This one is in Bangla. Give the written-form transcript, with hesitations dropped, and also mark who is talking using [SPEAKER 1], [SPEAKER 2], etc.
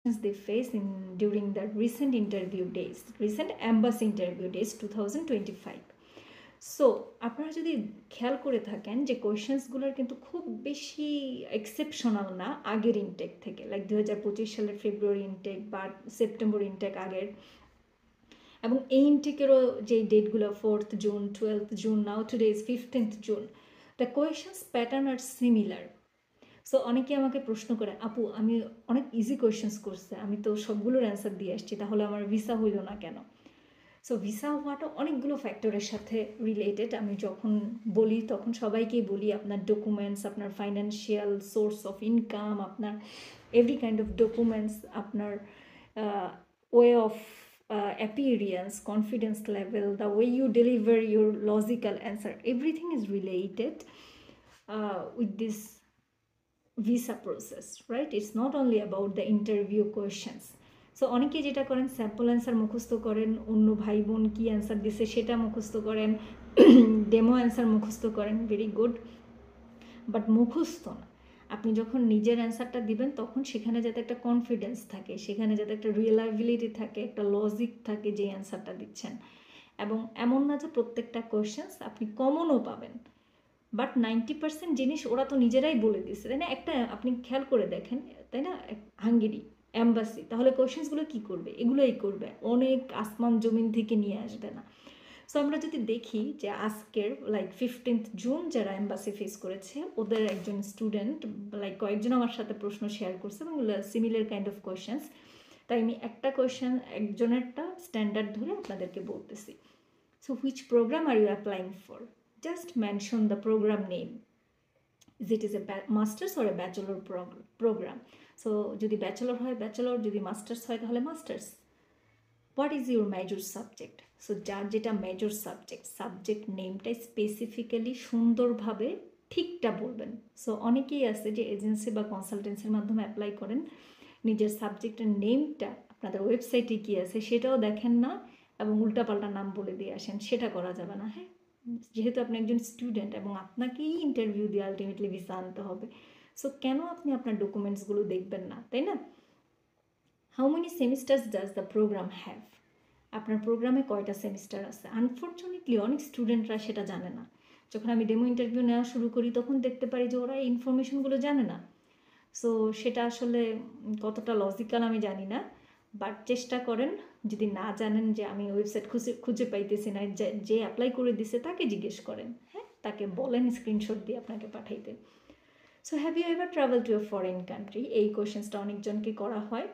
[SPEAKER 1] they face in during the recent embassy interview days 2025. So আপনারা যদি খেয়াল করে থাকেন যে কোয়েশ্চেন্সগুলোর কিন্তু খুব বেশি এক্সেপশনাল না আগের ইনটেক থেকে, লাইক 2025 সালের ফেব্রুয়ারি ইনটেক বা সেপ্টেম্বর ইনটেক আগের, এবং এই ইনটেকেরও যে ডেটগুলো 4th June, 12th June, now today is 15th June, the questions pattern are similar. So অনেকে আমাকে প্রশ্ন করে, আপু আমি অনেক ইজি কোয়েশ্চেন্স করছে, আমি তো সবগুলোর অ্যান্সার দিয়ে আসছি, তাহলে আমার ভিসা হইল না কেন? সো ভিসা হওয়াটা অনেকগুলো ফ্যাক্টরের সাথে রিলেটেড। আমি যখন বলি তখন সবাইকেই বলি আপনার ডকুমেন্টস, আপনার ফাইন্যান্সিয়াল সোর্স অফ ইনকাম, আপনার এভরি কাইন্ড অফ ডকুমেন্টস, আপনার way of appearance, confidence level, the way you deliver your logical answer, everything is related with this visa process, right? It's not only about the interview questions. So অনেকে যেটা করেন, স্যাম্পল অ্যান্সার মুখস্থ করেন, অন্য ভাই বোন কী অ্যান্সার দিছে সেটা মুখস্থ করেন, ডেমো অ্যান্সার মুখস্থ করেন, ভেরি গুড, বাট মুখস্থ না। আপনি যখন নিজের অ্যান্সারটা দিবেন তখন সেখানে যাতে একটা কনফিডেন্স থাকে, সেখানে যাতে একটা রিয়েলাবিলিটি থাকে, একটা লজিক থাকে যে অ্যান্সারটা দিচ্ছেন। এবং এমন না যে প্রত্যেকটা কোয়েশ্চেন্স আপনি কমনও পাবেন, বাট 90% জিনিস ওরা তো নিজেরাই বলে দিচ্ছে, তাই না? একটা আপনি খেয়াল করে দেখেন, তাই না, হাঙ্গেরি অ্যাম্বাসি, তাহলে কোয়েশ্চেন্সগুলো কী করবে? এগুলোই করবে, অনেক আসমান জমিন থেকে নিয়ে আসবে না। সো আমরা যদি দেখি যে আজকের লাইক 15th জুন যারা অ্যাম্বাসি ফেস করেছে, ওদের একজন স্টুডেন্ট, লাইক কয়েকজন আমার সাথে প্রশ্ন শেয়ার করছে এবং সিমিলার কাইন্ড অফ কোয়েশ্চেন্স, তাই আমি একটা কোয়েশ্চেন একজনেরটা স্ট্যান্ডার্ড ধরে আপনাদেরকে বলতেছি। So which programme are you applying for? Just mention the program name. Is it is a master's or a bachelor program? So যদি ব্যাচেলর হয় ব্যাচেলর, যদি মাস্টার্স হয় তাহলে masters. What is your major subject? So যার যেটা মেজর সাবজেক্ট নেমটাই স্পেসিফিক্যালি সুন্দরভাবে ঠিকটা বলবেন। সো অনেকেই আছে যে এজেন্সি বা কনসালটেন্সির মাধ্যমে অ্যাপ্লাই করেন, নিজের সাবজেক্টের নেমটা আপনাদের ওয়েবসাইটে কী আছে সেটাও দেখেন না এবং উল্টাপাল্টা নাম বলে দিয়ে আসেন, সেটা করা যাবে না। হ্যাঁ, যেহেতু আপনি একজন স্টুডেন্ট এবং আপনাকেই ইন্টারভিউ দিয়ে আলটিমেটলি ভিসা আনতে হবে, সো কেন আপনি আপনার ডকুমেন্টসগুলো দেখবেন না, তাই না? How many semesters does the programme have? আপনার প্রোগ্রামে কয়টা সেমিস্টার আছে? আনফর্চুনেটলি অনেক স্টুডেন্টরা সেটা জানে না। যখন আমি ডেমো ইন্টারভিউ নেওয়া শুরু করি তখন দেখতে পারি যে ওরা এই ইনফরমেশনগুলো জানে না। সো সেটা আসলে কতটা লজিক্যাল আমি জানি না, বাট চেষ্টা করেন, যদি না জানেন যে আমি ওয়েবসাইট খুঁজে পাইতেছি না, যে অ্যাপ্লাই করে দিছে তাকে জিজ্ঞেস করেন, হ্যাঁ, তাকে বলেন স্ক্রিনশট দিয়ে আপনাকে পাঠাইতে। So have you ever travel to a foreign country? এই কোয়েশ্চেন্সটা অনেকজনকে করা হয়।